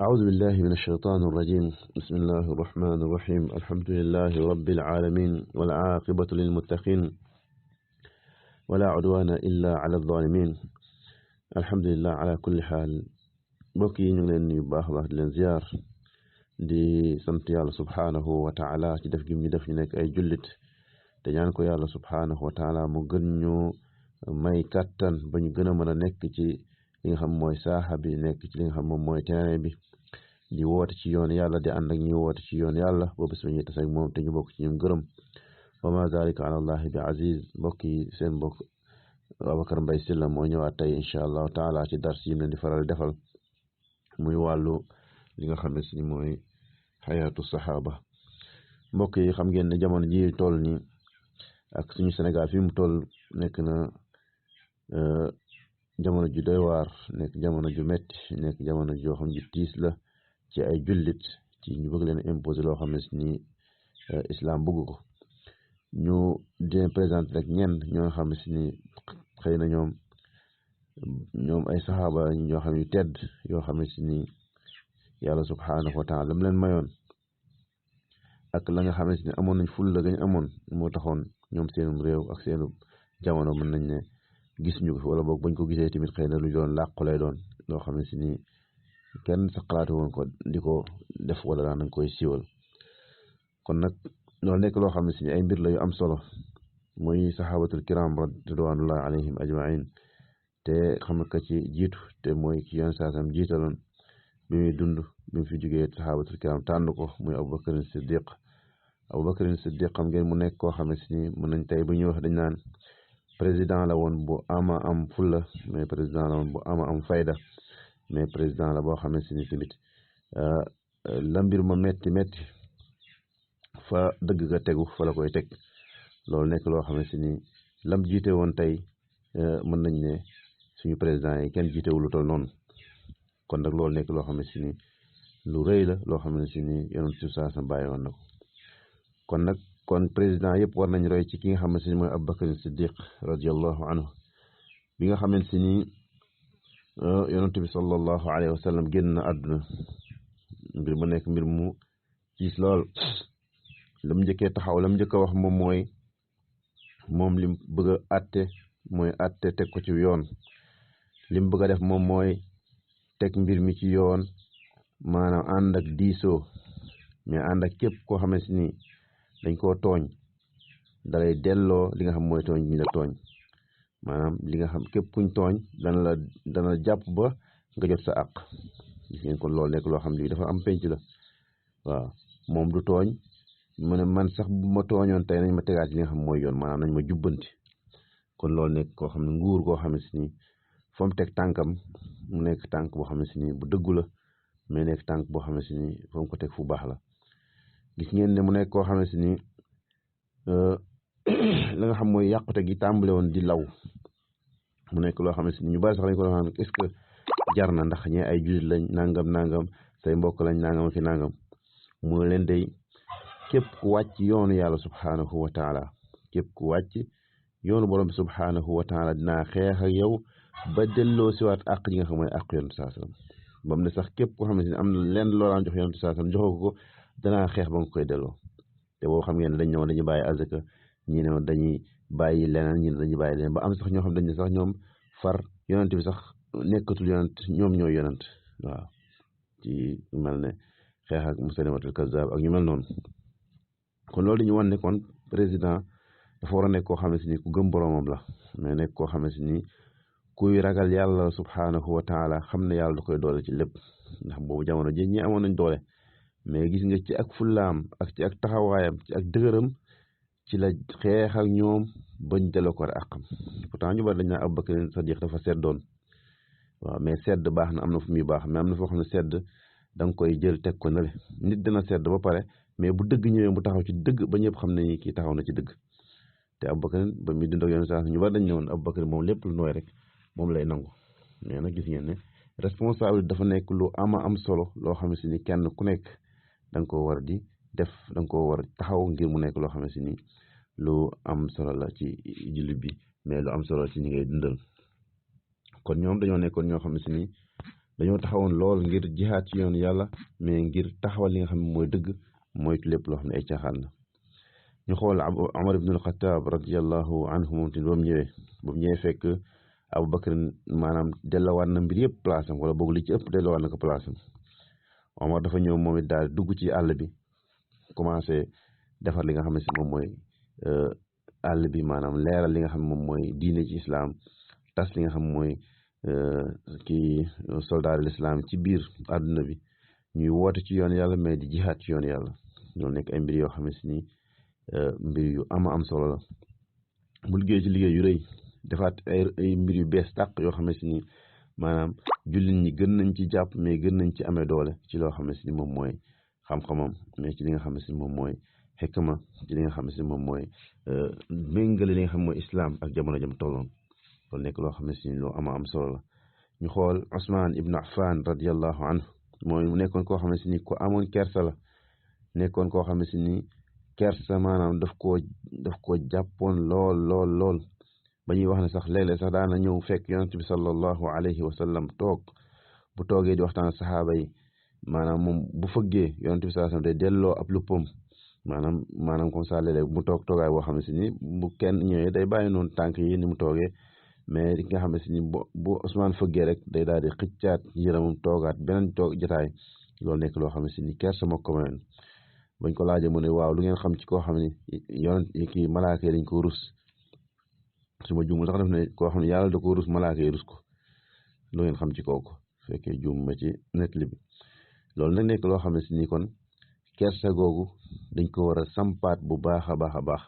أعوذ بالله من الشيطان الرجيم. بسم الله الرحمن الرحيم. الحمد لله رب العالمين والعاقبة للمتقين ولا عدوان إلا على الظالمين. الحمد لله على كل حال. mbokk yi ñu ngi leen nuyu bu baax a baax di leen ziar di sant yàlla subhaanahu wa taala ci def gi ñu def ñu nekk ay jullit te ñaan ko yàlla subhaanahu wa taala mu gën ñu may kàttan ba ñu gën a mën a nekk ci li nga xam mooy saaxa bi nekk ci li nga xam moom mooy terrain bi di woote ci yoon yàlla di ànd ak ñuy woote ci yoon yàlla boobu su ñuy tase ak moom te ñu bokk ci ñun gërëm wa ma zalika ala allahi bi aziz. mbokk yi seen mbokk Ababacar Mbaye Sylla moo ñëwaat tey incha allahu taala ci dars yi leen di faral defal muy wàllu li nga xam ne si mooy xayaatu saxaaba. mbokk yi xam ngeen ne jamono ji toll ni ak suñu Sénégal fi mu toll nekk na jamono ju doy waar, nekk jamono ju metti, nekk jamono joo xam ji tiis la ci ay jullit ci ñu bëgg leen imposer loo xam ne si ni islam bëgg ko. ñu dina présenter rek ñenn ñoo xam ne si ni xëy na ñoom ay saxaaba ñoo xam yu tedd yoo xam ne si ni yàlla subhaanahu wa taala lam leen mayoon ak la nga xam ne si ni amoon nañ ful la gañ amoon moo taxoon ñoom seenum réew ak seenu jamono mën nañ ne gis ñu ko wala boog bañ ko gisee tamit xëy na lu doon làqu lay doon loo xam ne si ni kenn sa xalaatu woon ko di ko def wala daan nañ koy siiwal. kon nag loolu nekk loo xam ne si ni ay mbir la yu am solo muy saxaabatul kiram ridwanullahi alayhim ajmain te xam nga ci jiitu te mooy ki yoon saasam jiitaloon bi muy dund bi mu fi jógee saxaabatul kiram tànn ko muy Abubakarin Siddiq. Abubakarin Siddiq xam ngeen mu nekk koo xam ne si ni mën nañ tey bu ñuy wax dañ naan président la woon bu ama am fulla, mais président la woon bu ama am fayda, mais président la boo xam ne si ni tamit la mbir ma metti metti fa dëgg ga tegu fa la koy teg. loolu nekk loo xam ne si ni lam jiite woon tey mën nañ ne suñu président yi kenn jiitewul lu toll noonu. kon nag loolu nekk loo xam ne si ni lu rëy la loo xam ne si ni yonent ci saa sa bàyyi woon na ko. kon nag président yëpp war nañ roy ci ki nga xam ne si ni mooy Abubakar Siddiq radiallahu anhu bi nga xam ne si ni yonent bi sallallahu alayhi wa sallam génn na àdduna. mbir ma nekk mbir mu ciis lool. lam njëkkee taxaw lam njëkk a wax moom mooy moom lim bëgg a àtte mooy àtte teg ko ci yoon. lim bëgg a def moom mooy teg mbir mi ci yoon, maanaam ànd ak diisoo, mais ànd ak képp koo xam ne si ni dañ koo tooñ dalay delloo li nga xam mooy tooñ bi ñu la tooñ. maanaam li nga xam képp kuñ tooñ dana jàpp ba nga jot sa àq. gis ngeen kon loolu nekk loo xam ne dafa am penc la. waaw moom du tooñ mu ne man sax bu ma tooñoon tey nañ ma tegaat li nga xam mooy yoon, maanaam nañ ma jubbanti. kon loolu nekk koo xam ne nguur goo xam ne si ni fa mu teg tànkam mu nekk tànk boo xam ne si ni bu dëggu la, mais nekk tànk boo xam ne si ni fa mu ko teg fu baax la. gis ngeen ne mu nekk koo xam ne si ni la nga xam mooy yàqute gi tàmbale woon di law. mu nekk loo xam ne si ni ñu bari sax lañ ko doon xam est-ce que jar na, ndax ñee ay jullit lañ nangam say mbokk lañ nangam ki nangam. mu leen day képp ku wàcc yoonu yàlla subhaanahu wa taala, képp ku wàcc yoonu borom bi subhaanahu wa taala dinaa xeex ak yow ba delloo siwaat àq yi nga xam mooy àq yonent saa sallam. ba mu ne sax képp koo xam ne si am na lenn loolaan jox yonent saa sallam joxoo ko danaa xeex ba nga koy delloo. te boo xam ngeen dañ ne woon dañuy bàyyi azaka, ñi ne woon dañuy bàyyi leneen, ñi ne dañuy bàyyi leneen, ba am sax ñoo xam dañ ne sax ñoom far yonent bi sax nekkatul yonent, ñoom ñooy yonent. waaw ci mel ne xeex ak Musaylimatul Kazzaab ak ñu mel noonu. kon loolu dañu wan ne kon président dafa war a nekk koo xam ne si ni ku gëm boromam la, mais nekk koo xam ne si ni kuy ragal yàlla subhaanahu wa taala, xam ne yàlla da koy doole ci lépp. ndax boobu jamono ji ñi amoon nañ doole, mais gis nga ci ak fullaam ak ci ak taxawaayam ci ak dëgëram ci la xeex ak ñoom bañ delloo ko àqam. pourtant ñu bari dañ naan Abubakar Sadiq dafa seddoon. waaw mais sedd baax na, am na fu muy baax, mais am na foo xam ne sedd da nga koy jël teg ko nale. nit dina sedd ba pare mais bu dëgg ñëwee mu taxaw ci dëgg ba ñëpp xam ne kii taxaw na ci dëgg. te Abubakar ba muy dund ak yoon saa ñu bari dañ ñëwoon Abubakar moom lépp lu nooy rek moom lay nangu. mais nag gis ngeen ne responsable dafa nekk lu ama am solo loo xam ne si ni kenn ku nekk da nga koo war di def, da nga koo war taxaw ngir mu nekk loo xam ne si ni lu am solo la ci jullit bi, mais lu am solo ci ñi ngay dundal. kon ñoom dañoo nekkoon ñoo xam ne si ni dañoo taxawoon lool ngir jihaad ci yoon yàlla mais ngir taxawal li nga xam ne mooy dëgg moytu lépp loo xam ne ay caaxaan la ñu xool Omar ibn al-Khattab radiyallahu anhu moom tamit ba mu ñëwee fekk Aboubacar maanaam delloowaat na mbir yëpp place am wala boog li ci ëpp delloowaat na ko place am Omar dafa ñëw moom it daal dugg ci àll bi commencé defar li nga xam ne si moom mooy àll bi maanaam leeral li nga xam ne moom mooy diine ci islam tas li nga xam mooy kii soldat l'islam ci biir àdduna bi ñuy woote ci yoon yàlla mais di jihaat ci yoon yàlla ñoo nekk ay mbir yoo xam ne si ni mbir yu am solo la bu liggéey ci liggéey yu rëy defaat ay mbir yu bees tàq yoo xam ne si ni maanaam jullit ñi gën nañ ci jàpp mais gën nañ ci amee doole ci loo xam ne si ni moom mooy xam-xamam mais ci li nga xam ne si moom mooy xikma ci li nga xam ne si moom mooy méngale li nga xam mooy islam ak jamono jam tolloon loolu nekk loo xam ne si lu am solo la ñu xool Ousmane Ibn Affan radiyallahu anhu mooy mu nekkoon koo xam ne si ni ko amoon kersa la nekkoon koo xam ne si ni kersa maanaam daf koo jàppoon lool ba ñuy wax ne sax léeg-léeg sax daana ñëw fekk yonent bi sallallahu alayhi wa sallam toog bu toogee di waxtaan saxaaba yi maanaam moom bu fëggee yonent bi sallallahu alayhi wa sallam day delloo ab luppam maanaam comme ça léeg-léeg mu toogaay boo xam ne si ni bu kenn ñëwee day bàyyi noonu tànk yi ni mu toogee mais li nga xam ne si ni bu Ousmane fëggee rek day daal di xëccaat yëramam toogaat beneen jotaay loolu nekk loo xam ne si ni kersa moo ko mayoon bañ ko laajee mu ne waaw lu ngeen xam ci koo xam ne yonent kii malaaka yi dañ ko rus su ma juumul sax def ne koo xam ne yàlla da ko rus malaaka yi rus ko lu ngeen xam ci kooku fekkee juum ma ci nettali bi loolu nag nekk loo xam ne si ni kon kersa googu dañ ko war a sampaat bu baax a baax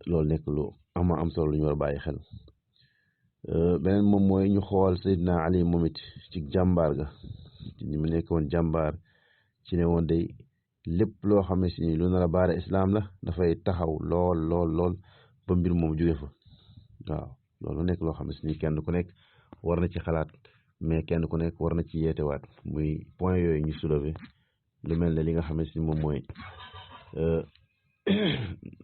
loolu nekk lu am solo lu ñu war a bàyyi xel beneen moom mooy ñu xool Seydina Ali moom it ci jàmbaar ga ñi mu nekk woon jàmbaar ci ne woon day lépp loo xam ne si ni lu nar a baare islam la dafay taxaw lool ba mbir moom jóge fa waaw loolu nekk loo xam ne si ni kenn ku nekk war na ci xalaat mais kenn ku nekk war na ci yeetewaat muy point yooyu ñu soulever lu mel ne li nga xam ne si moom mooy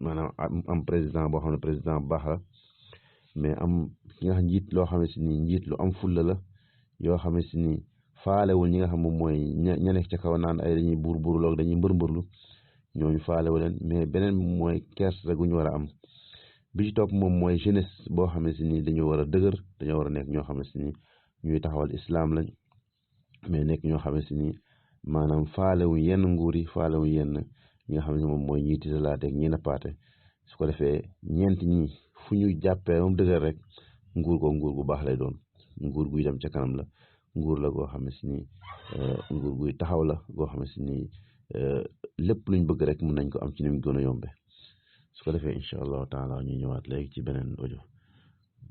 maanaam am président boo xam ne président baax la mais am ki nga xam njiit loo xam ne si ni njiit lu am fulla la yoo xam ne si ni faalewul ñi nga xam moom mooy ña nekk ca kaw naan ay dañuy buur dañuy mbër-mbërlu ñooñu faalewu leen mais beneen mooy kersa gu ñu war a am bi ci topp moom mooy jeunesse boo xam ne si ni dañoo war a dëgër dañoo war a nekk ñoo xam ne si ni ñuy taxawal islam lañ mais nekk ñoo xam ne si ni maanaam faalewu yenn nguur yi faalewu yenn ñi nga xam ne moom mooy ñiy tiitalaate ak ñi nappaate su ko defee ñeent ñi fu ñu jàppee moom dëgër rek nguur gu baax lay doon nguur guy dem ca kanam la nguur la goo xam ne si ni nguur guy taxaw la goo xam ne si ni lépp luñ bëgg rek mun nañ ko am ci ni mu gën a yombe su ko defee incha allahu taala ñu ñëwaat léegi ci beneen audio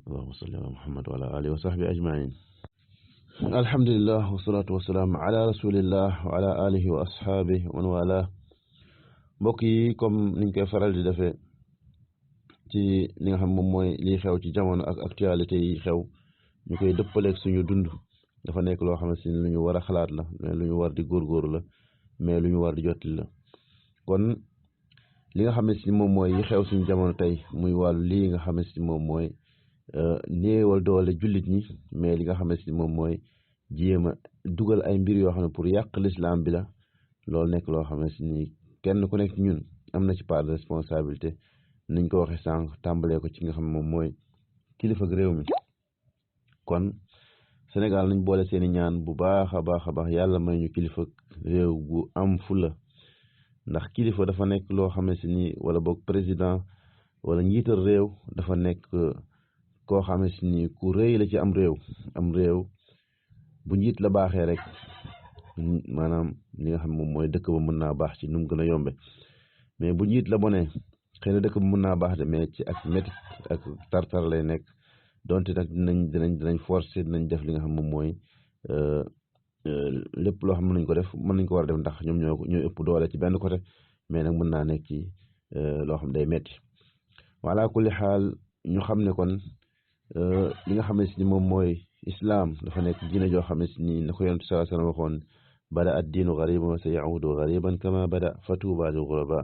allahumma salli ala muhammad wa ala alihi wa sahbi ajmain alhamdulillah wasalaatu wasalaam ala rasulillah wa ala alihi wa ashabihi wa man wala mbokk yi comme niñ koy faral di defee ci li nga xam moom mooy liy xew ci jamono ak actualité yi xew ñu koy dëppaleeg suñu dund dafa nekk loo xam ne si lu ñu war a xalaat la mais lu ñu war di góorgóorlu la mais lu ñu war di jottali la kon li nga xam ne si moom mooy yi xew suñu jamono tey muy wàllu lii nga xam ne si moom mooy néewal doole jullit ñi mais li nga xam ne si moom mooy jéem a dugal ay mbir yoo xam ne pour yàq l'islam bi la loolu nekk loo xam ne si ni kenn ku nekk ñun am na ci part de responsabilité niñ ko waxee sànq tàmbalee ko ci nga xam ne moom mooy kilifa réew mi kon Sénégal nañ boole seeni ñaan bu baax a baax yàlla may ñu kilifa réew gu am fula ndax kilifa dafa nekk loo xam ne si ni wala boog président wala njiital réew dafa nekk koo xam ne si ni ku rëy la ci am réew bu njiit la baaxee rek maanaam li nga xam moom mooy dëkk ba mën naa baax ci nu mu gën a yombe mais bu njiit la bonee xëy na dëkk ba mën naa baax de mais ci ak métit ak tartar lay nekk donte nag dinañ forcer dinañ def li nga xam moom mooy lépp loo xam mën nañ ko war a def ndax ñoom ñooy ëpp doole ci benn côté mais nag mën naa nekk ci loo xam day metti wala kulli xaal ñu xam ne kon li nga xam ne si ni moom mooy islam dafa nekk diine joo xam ne si ni na ko yonent sallallahu alayhi wa sallam waxoon bada ad diinu gariban wa sa yaudu gariban kama bada fatuuba lil guraba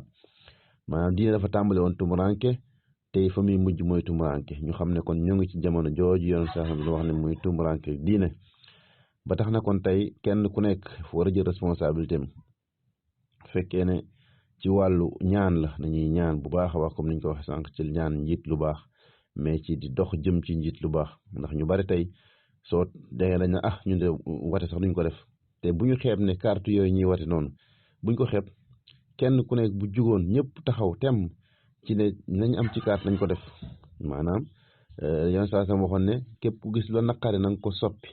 maanaam diine dafa tàmbale woon tumuranke tey fa muy mujj mooy tumuranke ñu xam ne kon ñoo ngi ci jamono jooju yonent sallallahu alayhi wa sallam wax ne muy tumuranke diine ba tax na kon tey kenn ku nekk fu war a jël responsabilité am fekkee ne ci wàllu ñaan la nañuy ñaan bu baax a baax comme niñ ko waxee sànq ci ñaan njiit lu baax mais ci di dox jëm ci njiit lu baax ndax ñu bari tey soo dee dañ na ñun de wate sax duñ ko def te bu ñu xeeb ne carte yooyu ñuy wate noonu buñ ko xeeb kenn ku nekk bu jugoon ñëpp taxaw tem ci ne nañ am ci carte nañ ko def maanaam yoon saa sam waxoon ne képp ku gis la naqari na nga ko soppi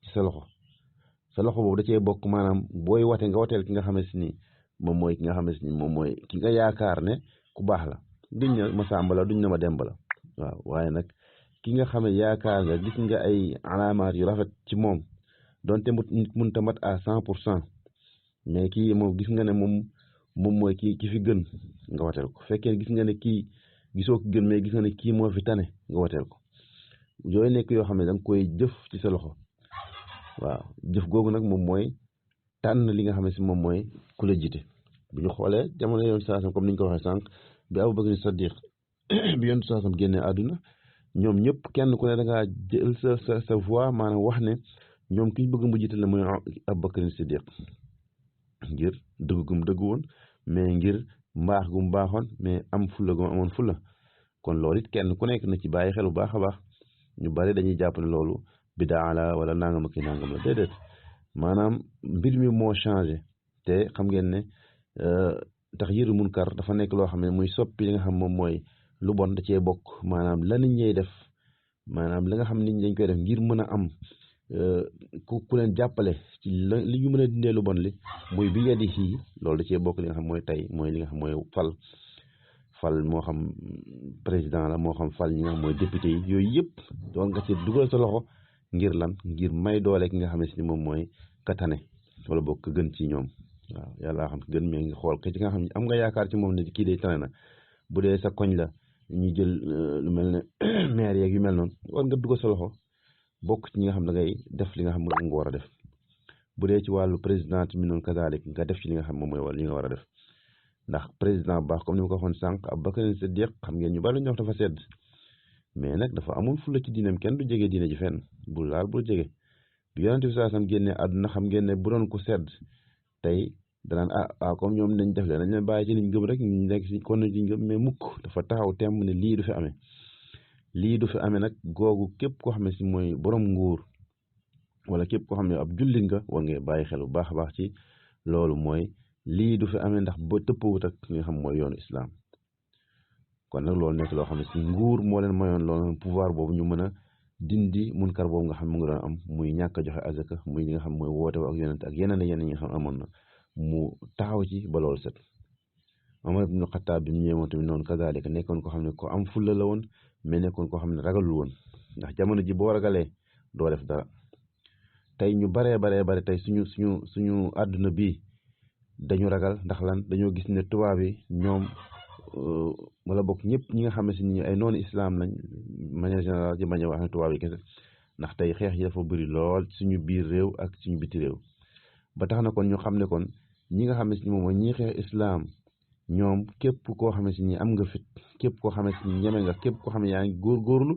ci sa loxo boobu da cee bokk maanaam booy wate nga wateel ki nga xamante ni moom mooy ki nga xamante ni moom mooy ki nga yaakaar ne ku baax la duñ na ma sàmba la duñ na ma demba la waaw waaye nag ki nga xam ne yaakaar nga gis nga ay alaamaat yu rafet ci moom donte nit mënta mat à 100% mais kii moom gis nga ne moom mooy ki fi gën nga wateel ko fekkee gis nga ne kii gisoo ki gën mais gis nga ne kii moo fi tane nga wateel ko yooyu nekk yoo xam ne da nga koy jëf ci sa loxo waaw jëf googu nag moom mooy tànn li nga xam ne si moom mooy ku la jiite bu ñu xoolee jamono yoon saasam comme ni ñu ko waxee sànq bi Abubakar Sadiq bi yoon saasam génnee àdduna ñoom ñëpp kenn ku ne da ngaa jël sa voix maanaam wax ne ñoom ki ñu bëgg mu jiite la mooy Abubakar Sadiq ngir dëgg gum dëgg woon mais ngir mbaax gum baaxoon mais am fulla gum amoon fulla kon loolu it kenn ku nekk na ci bàyyi xel bu baax a baax ñu bari dañuy jàpp ne loolu bidaa la wala nangam ak nangam la déedéet maanaam mbir mi moo changé te xam ngeen ne taxyiirul munkar dafa nekk loo xam ne muy soppi li nga xam moom mooy lu bon da cee bokk maanaam la nit ñey def maanaam li nga xam nit ñi dañ koy def ngir mën a am ku leen jàppale ci li ñu mën a dindee lu bon li muy bi yeddi fii loolu da cee bokk li nga xam mooy tey mooy li nga xam mooy fal moo xam président la moo xam fal ñi nga xam mooy député yi yooyu yëpp doon nga ci dugal sa loxo ngir lan ngir may doole ki nga xam ne si moom mooy katane wala boog ka gën ci ñoom waaw yàlla xam gën mais ngi xool ci nga xam ne am nga yaakaar ci moom ne kii day tane na bu dee sa koñ la ñu jël lu mel ne maire yeeg yu mel noonu war nga dugal sa loxo bokk ci ñi nga xam da ngay def li nga xam moom nga war a def bu dee ci wàllu président mi noonu kazalik nga def ci li nga xam moom mooy wala li nga war a def ndax président baax comme ni ma ko waxoon sànq Abubakar Sadiq xam ngeen ñu bari ñu wax dafa sedd mais nag dafa amoon fulla ci diinam kenn du jege diine ji fenn bul laal bul jege bi yonent bi saa sam génnee àdduna xam ngeen ne bu doon ko sedd tey danaan comme ñoom dañ def leen dañ leen bàyyi ci liñ gëm rek ñu nekk si kon liñ gëm mais mukk dafa taxaw temm ne lii du fi amee lii du fi amee nag googu képp koo xam ne si mooy borom nguur wala képp koo xam ne ab jullit nga war nga bàyyi xel bu baax a baax ci loolu mooy lii du fi amee ndax ba tëppawut ak li nga xam mooy yoonu islam kon nag loolu nekk loo xam ne si nguur moo leen mayoon loolu pouvoir boobu ñu mën a dindi munkar boobu nga xam mu ngi doon am muy ñàkk a joxe azaka muy li nga xam mooy woote ak yonent ak yeneen yi nga xam amoon na mu taxaw ci ba loolu set Omar ibn Khattab bi mu ñëwoon tamit noonu kazaalika nekkoon ko xam ne ko am fulla la woon mais nekkoon ko xam ne ragalul woon ndax jamono ji boo ragalee doo def dara tey ñu bare tey suñu àdduna bii dañu ragal ndax lan dañoo gis ne tubaab yi ñoom wala bokk ñëpp ñi nga xam ne si ni ay noonu islam lañ manière générale ci bañ a wax ne tubaab yi kese ndax tey xeex yi dafa bëri lool suñu biir réew ak suñu biti réew ba tax na kon ñu xam ne kon ñi nga xam ne si moom mooy ñi xeex islam ñoom képp koo xam ne si ni am nga fit képp koo xam ne si ni ñeme nga képp koo xam ne yaa ngi góorgóorlu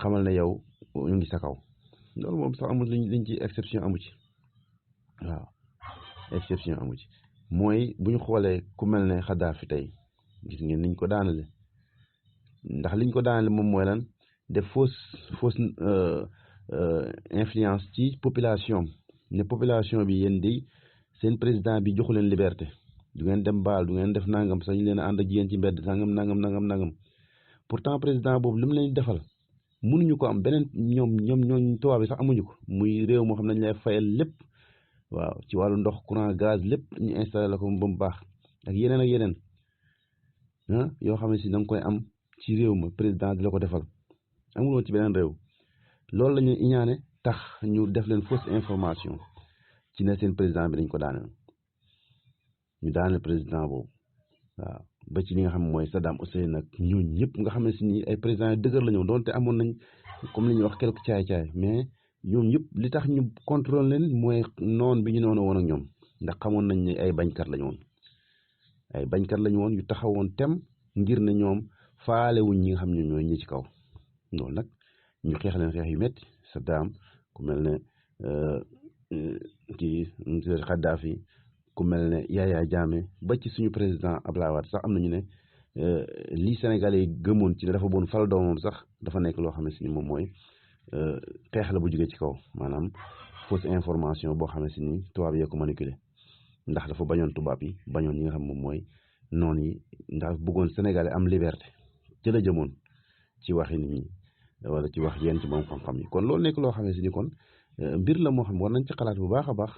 xamal ne yow ñu ngi sa kaw loolu moom sax amul liñ ci exception amu ci waaw exception amu ci mooy bu ñu xoolee ku mel ne Xadaafi tey gis ngeen niñ ko daanale ndax liñ ko daanale moom mooy lan def fausse influence ci population ne population bi yéen di seen président bi joxu leen liberté du ngeen dem baal du ngeen def nangam sax ñu leen a ànd ak yéen ci mbedd sangam nangam pourtant président boobu li mu leen defal mënuñu ko am beneen ñoom tubaab bi sax amuñu ko muy réew moo xam ne dañ lay fayal lépp waaw ci wàllu ndox courant gaz lépp ñu installé la ko ba mu baax ak yeneen yoo xam ne si da nga koy am ci réew ma président di la ko defal amul woon ci beneen réew loolu la ñu iñaane tax ñu def leen fausse information ci ne seen président bi dañ ko daaneel ñu daaneel président boobu waaw ba ci li nga xam mooy Saddam Hussein nag ñooñu ñëpp nga xam ne si ni ay président yu dëgër la ñëw doonte amoon nañ comme li ñuy wax quelque caay-caay mais ñoom ñëpp li tax ñu contrôle leen mooy noon bi ñu noonu woon ak ñoom ndax xamoon nañ ne ay bañkat lañu woon yu taxawoon tem ngir ne ñoom faale wuñ ñi nga xam ne ñooy ñi ci kaw loolu nag ñu xeex leen xeex yu métti Saddam ku mel ne kii Kadhafi ku mel ne Yaya Jammeh ba ci suñu président Abdoulaye Wade sax am nañu ne lii Sénégalais yi gëmoon ci ne dafa bon fal doomam sax dafa nekk loo xam ne si ni moom mooy xeex la bu jógee ci kaw maanaam fausse information boo xam ne si ni tubaab yee ko manipulé ndax dafa bañoon tubaab yi bañoon ñi nga xam moom mooy noon yi ndax bëggoon Sénégalais am liberté ci la jëmoon ci waxi nit ñi wala ci wax yenn ci moom xam-xam yi kon loolu nekk loo xam ne si ni kon mbir la moo xam war nañ ci xalaat bu baax a baax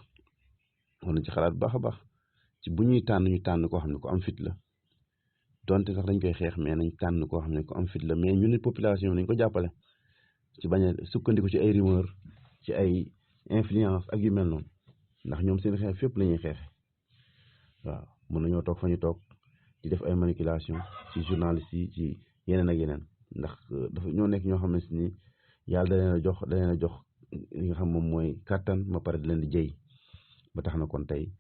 war nañ ci xalaat bu baax a baax ci bu ñuy tànn ñu tànn koo xam ne ko am fit la donte sax dañ koy xeex mais nañ tànn koo xam ne ko am fit la mais ñu ne population bi nañ ko jàppale ci bañ a sukkandiku ci ay rumeur ci ay influence ak yu mel noonu ndax ñoom seen xeex fépp la ñuy xeexe waaw mën nañoo toog fa ñu toog di def ay manipulation ci journaliste yi ci yeneen ak yeneen ndax dafa ñoo nekk ñoo xam ne si ni yàlla da leen a jox li nga xam moom mooy kàttan ma pare di leen di jëy ba tax na kon tey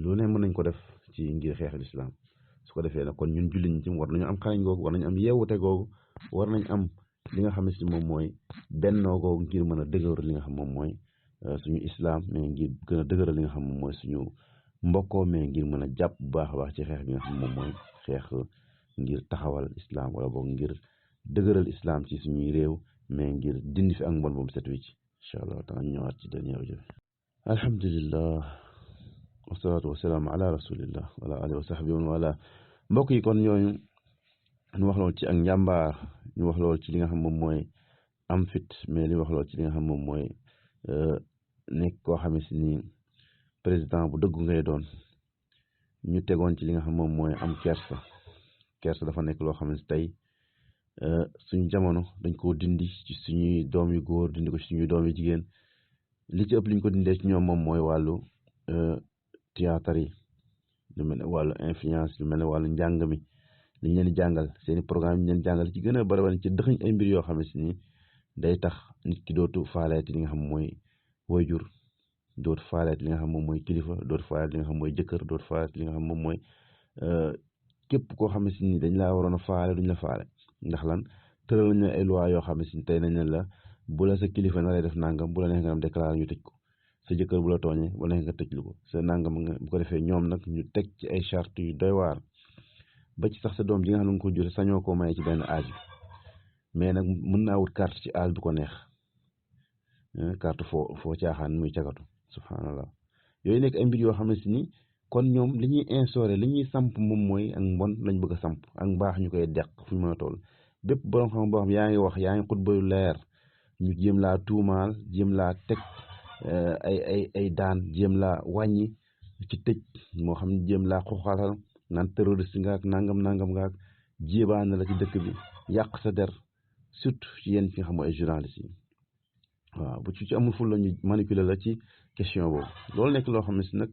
lu ne mën nañ ko def ci ngir xeex lislaam su ko defee nag kon ñun jullit ñi ci war nañu am xarañ googu war nañu am yeewute googu war nañ am li nga xam ne si moom mooy bennoo googu ngir mën a dëgëral li nga xam moom mooy suñu islam mais ngir gën a dëgëral li nga xam moom mooy suñu mbokkoo mais ngir mën a jàpp bu baax a baax ci xeex bi nga xam moom mooy xeex ngir taxawal islam wala boog ngir dëgëral islam ci suñuy réew mais ngir dindi fi ak mbon boobu set wi ci incha allah taala ñëwaat ci dernier audio bi alhamdulillah wasalaatu wasalaamu ala rasulillah wala alihi wa sahbi wala mbokk yi kon ñooñu ñu wax loolu ci ak njàmbaar ñu wax loolu ci li nga xam moom mooy am fit mais li wax loolu ci li nga xam moom mooy nekk koo xam ne si ni président bu dëggu ngay doon ñu tegoon ci li nga xam moom mooy am kersa dafa nekk loo xam ne tey suñu jamono dañ koo dindi ci suñuy doom yu góor dindi ko ci suñuy doom yu jigéen li ci ëpp li ñu ko dindee ci ñoom moom mooy wàllu théâtre yi lu mel ne wàllu influence lu mel ne wàllu njàng mi li ñu leen di jàngal seeni programme yi ñu leen jàngal ci gën a bari ci dëxëñ ay mbir yoo xam ne si ni day tax nit ki dootu faaleeti li nga xam mooy waajur dootu faaleeti li nga xam moom mooy kilifa dootu faaleeti li nga xam mooy jëkkër dootu faaleeti li nga xam moom mooy képp koo xam ne si ni dañ laa waroon a faale duñ la faale ndax lan tëral nañ ay loi yoo xam ne si tey nañ la bu la sa kilifa na lay def nangam bu la neex nga am déclaré ñu tëj ko sa jëkkër bu la tooñee bu la neex nga tëj lu ko sa nangam nga bu ko defee ñoom nag ñu teg ci ay charte yu doy waar ba ci sax sa doom ji nga xam ne nga ko jure sañoo koo maye ci benn âge bi mais nag mën naa wut carte ci âge bu ko neex carte foo caaxaan muy cagatu subhanallah yooyu nekk ay mbir yoo xam ne si ni kon ñoom li ñuy instauré li ñuy samp moom mooy ak mbon lañ bëgg a samp ak mbaax ñu koy deq fu ñu mën a toll bépp borom xam boo xam yaa ngi wax yaa ngi xutba yu leer ñu jéem laa tuumaal jéem laa teg ay daan jéem laa wàññi ci tëj moo xam ne jéem laa xuxatal naan terroriste nga ak nangam nga ak jéebaan la ci dëkk bi yàq sa der surtout ci yéen ci nga xam mooy ay journalistes yi waaw bu ci amul ful la ñu manipuler la ci question boobu loolu nekk loo xam ne si nag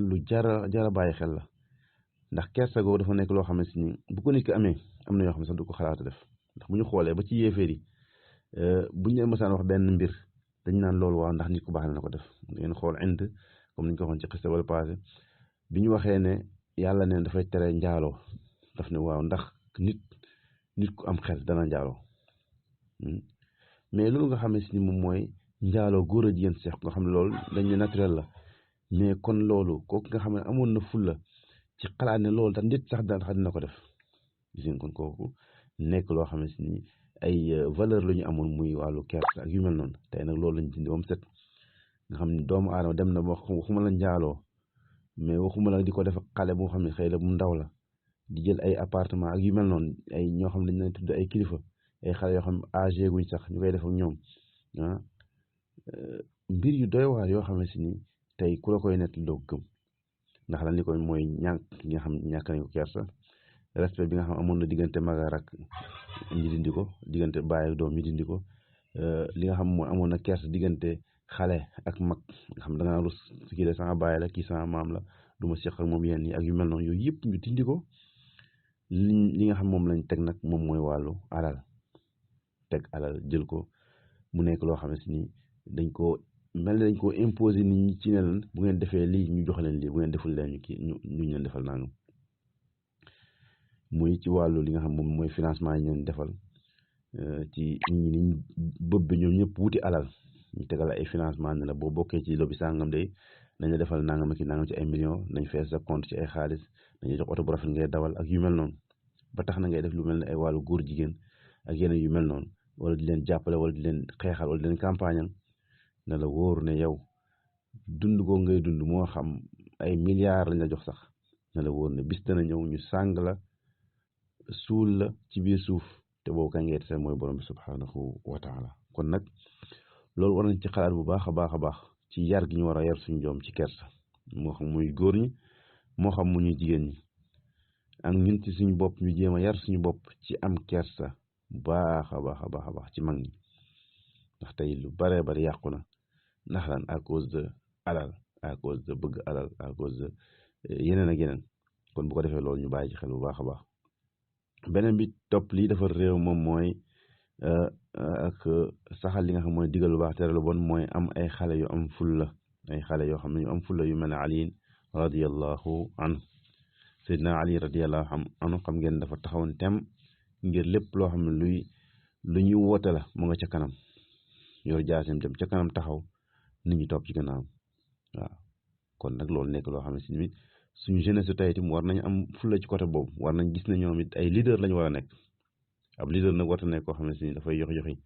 lu jara bàyyi xel la ndax kersa googu dafa nekk loo xam ne si ni bu ko nit ki amee am na yoo xam ne sax du ko xalaata def ndax bu ñu xoolee ba ci yéeféer yi bu ñu leen mësaan wax benn mbir dañ naan loolu waaw ndax nit ku baax na ko def ngeen xool Inde comme ni ñu ko waxoon ci xista wala passé bi ñu waxee ne yàlla neen dafay tere njaaloo daf ne waaw ndax nit ku am xel dana njaaloo mais loolu nga xam ne si ni moom mooy njaaloo góor a jigéen seex nga xam ne loolu dañ ne naturel la mais kon loolu kooku nga xam ne amoon na fulla ci xalaat ne loolu tax nit sax dina ko def gis ngeen kon kooku nekk loo xam ne si ni ay valeur la ñu amoon muy wàllu kersa ak yu mel noonu tey nag loolu lañ dindi moom set nga xam ne doomu aadama dem na ba waxuma la njaaloo mais waxuma la di ko def xale bu nga xam ne xëy na mu ndaw la di jël ay appartement ak yu mel noonu ay ñoo xam ne dañ leen tudd ay kilifa ay xale yoo xam ne âgé guñ sax ñu koy def ak ñoom mbir yu doy waar yoo xam ne si ni tey ku la koy nett doo gëm ndax lan li koy mooy ñàkk gi nga xam ñàkk nañ ko kersa respect bi nga xam amoon na diggante mag ak rak ñi dindi ko diggante baay ak doom ñi dindi ko li nga xam mooy amoon na kersa diggante xale ak mag nga xam da ngaa rus kii la sama baay la kii sama maam la du ma seq ak moom yenn yi ak yu mel noonu yooyu yëpp ñu dindi ko li nga xam moom lañ teg nag moom mooy wàllu alal teg alal jël ko mu nekk loo xam ne si ni dañ ko mel ne dañ ko imposer nit ñi ci ne leen bu ngeen defee lii ñu jox leen lii bu ngeen deful leen ñu leen defal nangam muy ci wàllu li nga xam moom mooy financement yi ñu leen defal ci nit ñi niñ bëb ñoom ñëpp wuti alal ñu tegal ay financement ne la boo bokkee ci lobby sàngam day nañ la defal nangam ak nangam ci ay millions nañ fees sa compte ci ay xaalis nañu jox oto bu rafet ngay dawal ak yu mel noonu ba tax na ngay def lu mel ne ay wàllu góor jigéen ak yeneen yu mel noonu wala di leen jàppale wala di leen xeexal wala di leen campagnal ne la wóor ne yow dund ko ngay dund moo xam ay milliards lañ la jox sax ne la wóor ne bis dana ñëw ñu sàng la suul la ci biir suuf te boobu kañ ngay tase mooy borom bi subhanahu wa taala kon nag loolu war nañ ci xalaat bu baax a baax a baax ci yar gi ñu war a yar suñu doom ci kersa moo xam muy góor ñi moo xam mu ñuy jigéen ñi ak ñun ci suñu bopp ñu jéem a yar suñu bopp ci am kersa baax a baax a baax a baax ci mag ñi ndax tey lu baree bari yàqu na ndax lan à cause de alal à cause de bëgg alal à cause de yeneen ak yeneen kon bu ko defee loolu ñu bàyyi ci xel bu baax a baax beneen bi topp lii dafa réew moom mooy ak saxal li nga xam mooy digal lu baax tere lu bon mooy am ay xale yu am fulla ay xale yoo xam ne yu am fulla yu mel ne Ali radiyallahu anhu Seydina Ali radiyallahu anhu xam ngeen dafa taxawoon tem ngir lépp loo xam ne lu ñuy woote la mu nga ca kanam yor jaasim dem ca kanam taxaw nit ñi topp ci gannaawam waaw kon nag loolu nekk loo xam ne si ni suñu jeunesse su tey itam war nañu am fulla ci côté boobu war nañ gis ne ñoom it ay leader lañu war a nekk ab leader nag warta nekk koo xam ne si ni dafay yoxi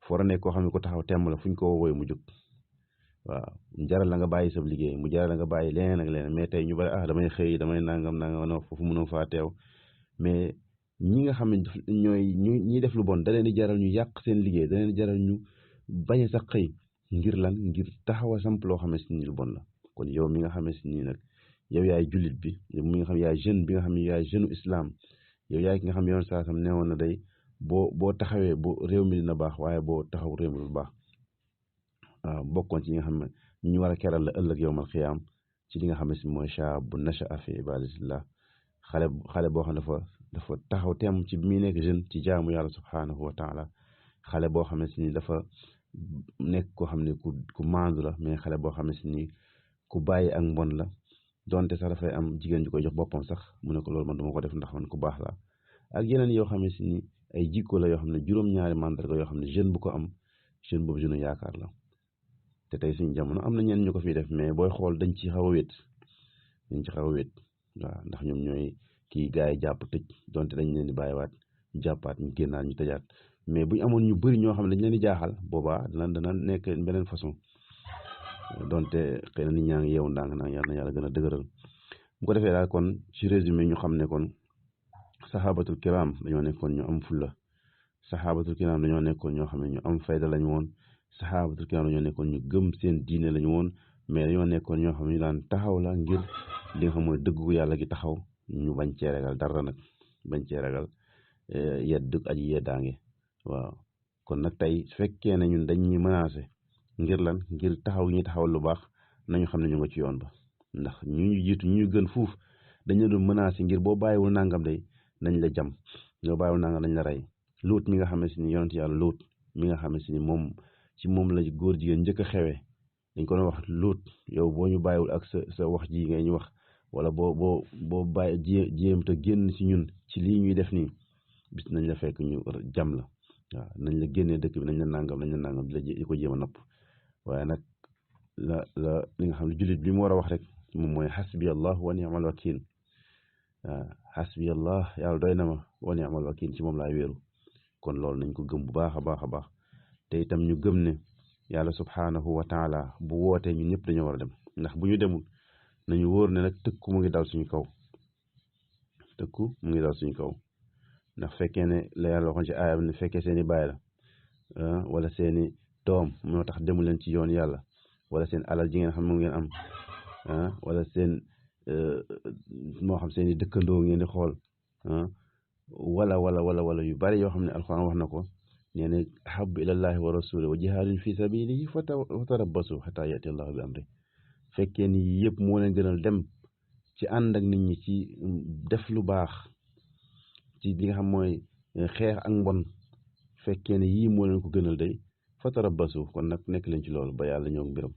fu war a nekk koo xam ne ko taxaw temm la fu ñu ko woowee mu jóg waaw mu jaral la nga bàyyi sa liggéey mu jaral la nga bàyyi leneen ak leneen mais tey ñu bari damay xëy damay nangam no foofu mënoo faa teew mais ñi nga xam ne ñiy def lu bon da leen di jaral ñu yàq seen liggéey da leen di jaral ñu bañ a sax xëy ngir lan ngir taxaw a samp loo xam ne si ni lu bon la kon yow mi nga xam ne si nii nag yow yaay jullit bi mi nga xam yaay jeune bi nga xam ne yaay jeune islam yow yaay ki nga xam yoon saa sam neewoon na day boo taxawee bu réew mi dina baax waaye boo taxaw réew mi du baax waaw bokkoon ci ñi nga xam ne ñu war a keral la ëllëg yowmal xiyaam ci li nga xam ne si mooy shaabu nasha'a fi ibadatillah xale boo xam ne dafa taxaw teem ci bi muy nekk jeune ci jaamu yàlla subhanahu wa taala xale boo xam ne si ni dafa nekk koo xam ne ku maandu la mais xale boo xam ne si ni ku bàyyi ak mbon la donte sax dafay am jigéen ju koy jox boppam sax mu ne ko loolu man duma ko def ndax man ku baax la ak yeneen yoo xam ne si ni ay jikko la yoo xam ne juróom-ñaari mandarga yoo xam ne jeune bu ko am jeune boobu jeune yaakaar la te tey suñu jamono am na ñenn ñu ko fiy def mais booy xool dañ ci xaw a wét waaw ndax ñoom ñooy kii gars yi jàpp tëj donte dañ leen di bàyyiwaat ñu jàppaat ñu génnaat ñu tëjaat mais buñ amoon ñu bëri ñoo xam ne dañ leen di jaaxal boobaa dana nekk beneen façon donte xëy na nit ñaa ngi yeewu ndànk nag yàlla na yàlla gën a dëgëral bu ko defee daal kon ci résumé ñu xam ne kon saxaabatul kiram dañoo nekkoon ñu am fulla saxaabatul kiram dañoo nekkoon ñoo xam ne ñu am fayda lañ woon saxaabatul kiram dañoo nekkoon ñu gëm seen diine lañu woon mais dañoo nekkoon ñoo xam ne ñu daan taxaw la ngir li nga xam mooy dëggu yàlla gi taxaw ñu bañ cee ragal dara nag bañ cee ragal yedd aji yeddaange waaw kon nag tey su fekkee ne ñun dañ ñuy menacé ngir lan ngir taxaw ñuy taxawal lu baax nañu xam ne ñu nga ci yoon ba ndax ñu jiitu ñu gën fuuf dañu doon menacé ngir boo bàyyiwul nangam day nañ la jam boo bàyyiwul nangam nañ la rey luut mi nga xam ne si ni yonent yàlla luut mi nga xam ne si ni moom la góor jigéen njëkk a xewee dañ ko doon wax luut yow boo ñu bàyyiwul ak sa wax ji ngay ñu wax wala boo bàyyi jéem te génn si ñun ci lii ñuy def nii bis nañ la fekk ñu jam la waaw nañ la génnee dëkk bi nañ la nangam di ko jéem a napp waaye nag la li nga xam ne jullit bi mu war a wax rek moom mooy xasbi allah wa ni'mal wakil waaw xasbi allah yàlla doy na ma wa ni'mal wakil ci moom laay wéeru kon loolu nañ ko gëm bu baax a baax a baax te itam ñu gëm ne yàlla subhanahu wa taala bu wootee ñun ñëpp dañoo war a dem ndax bu ñu demul nañu wóor ne nag tëkku mu ngi dal suñu kaw ndax fekkee ne la yàlla waxoon ci aaya bi ne fekkee seeni baay la wala seeni doom moo tax demu leen ci yoon yàlla wala seen alal ji ngeen xam moom ngeen am wala seen moo xam seeni dëkkandoo ngeen di xool wala yu bari yoo xam ne alxuraan wax na ko nee na ahabbu ilallahi wa rasuli wa jihaadin fi sabilihi fa tarabbasu xataa yati allahu bi amri fekkee ni yëpp moo leen gënal dem ci ànd ak nit ñi ci def lu baax ci li nga xam mooy xeex ak mbon fekkee ne yii moo leen ko gënal day fa tarabbasu kon nag nekk leen ci loolu ba yàlla ñëw mbiram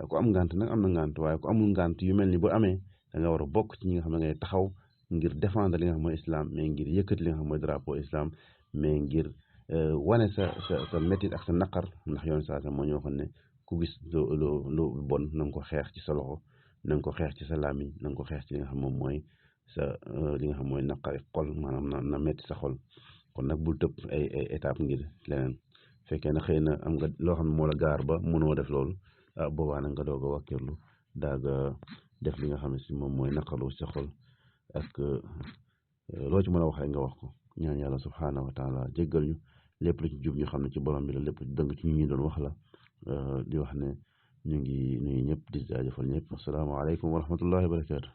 ku am ngànt nag am na ngànt waaye ku amul ngànt yu mel ni bu amee da nga war a bokk ci ñi nga xam ne ngay taxaw ngir défendre li nga xam mooy islam mais ngir yëkkati li nga xam mooy drapeau islam mais ngir wane sa métit ak sa naqar ndax yoon saa sa moo ñoo xam ne ku gis lu bon na nga ko xeex ci sa loxo na nga ko xeex ci sa làmmiñ na nga ko xeex ci li nga xam moom mooy sa li nga xam mooy naqari xol maanaam na métti sa xol kon nag bul tëb ay étape ngir leneen fekkee na xëy na am nga loo xam ne moo la gaar ba mënoo def loolu boobaa nag nga doog a wàkkirlu daaga def li nga xam ne si moom mooy naqarlu sa xol ak loo ci mën a wax rek nga wax ko ñaan yàlla subhaanahu wa taala jéggal ñu lépp lu ci jub ñu xam ne ci borom bi la lépp lu ci dëng ci ñu doon wax la di wax ne ñu ngi nuyu ñëpp di jaajëfal ñëpp asalaamaaleykum wa rahmatullahi wa barakaatu